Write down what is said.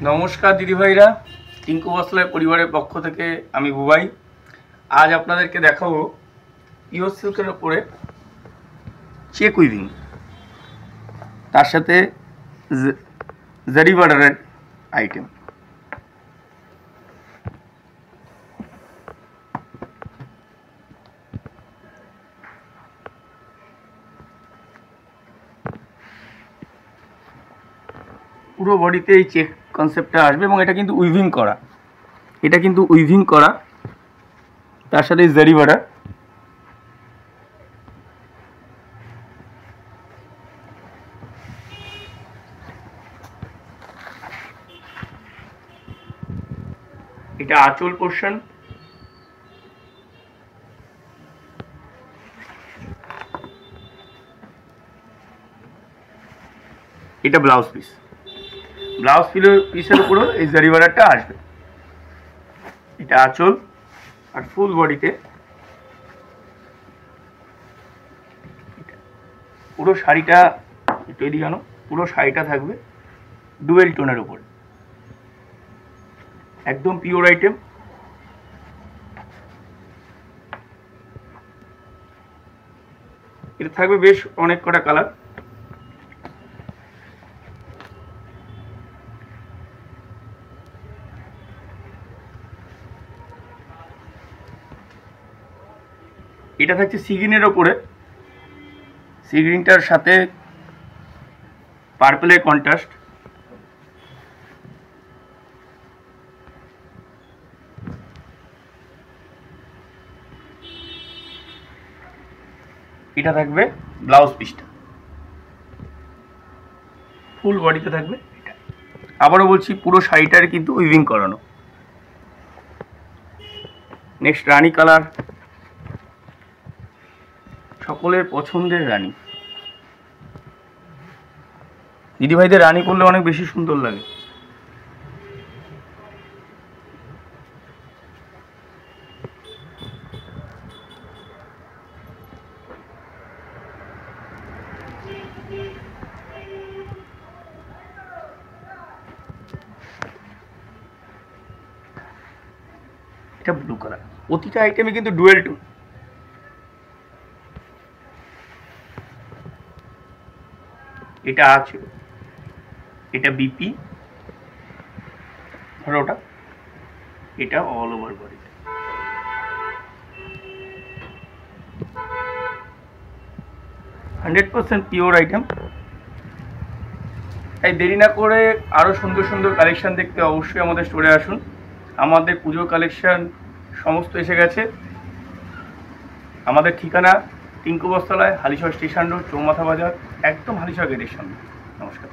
নমস্কার দিদি ভাইরা, টিঙ্কু বস্ত্রালয় পরিবারের পক্ষ থেকে আমি বুবাই। আজ আপনাদেরকে দেখাবো পিওর সিল্কের ওপরে চেক উইভিং, তার সাথে জারি বর্ডারের আইটেম। পুরো বডিতে এই চেক কনসেপ্টটা আসবে এবং এটা কিন্তু উইভিং করা, তার সাথে জারি বর্ডার। এটা আঁচল পোর্শন, এটা ব্লাউজ পিসের উপরও এই জারি বর্ডারটা আসবে। এটা আঁচল, আর ফুল বডিতে পুরো শাড়িটা তৈরি জানো, পুরো শাড়িটা থাকবে ডুয়েল টোনের উপর, একদম পিওর আইটেম। এটা থাকবে বেশ অনেক কটা কালার। এটা থাকছে সিগ্রিনের ওপরে, সিগ্রিনটার সাথে পার্পলের কন্ট্রাস্ট। এটা থাকবে ব্লাউজ পিসটা, ফুল বডিতে থাকবে এটা। আবারও বলছি, পুরো শাড়িটার কিন্তু উইভিং করানো। নেক্সট রানী কালার, সকলের পছন্দের রানী। দিদিভাইদের রানী করলে অনেক বেশি সুন্দর লাগে। এটা ব্লু কালার, প্রতিটা আইটেমে কিন্তু ডুয়েল টোন। এটা আছে, এটা বিপি ওটা, এটা অল ওভার বডিতে। 100% পিওর আইটেম। তাই দেরি না করে আরও সুন্দর সুন্দর কালেকশান দেখতে অবশ্যই আমাদের স্টোরে আসুন। আমাদের পুজোর কালেকশান সমস্ত এসে গেছে। আমাদের ঠিকানা টিঙ্কু বস্ত্রালয়, হালিশহর স্টেশন রোড, চৌমাথা বাজার, একদম হালিশহর গেটের সামনে। নমস্কার।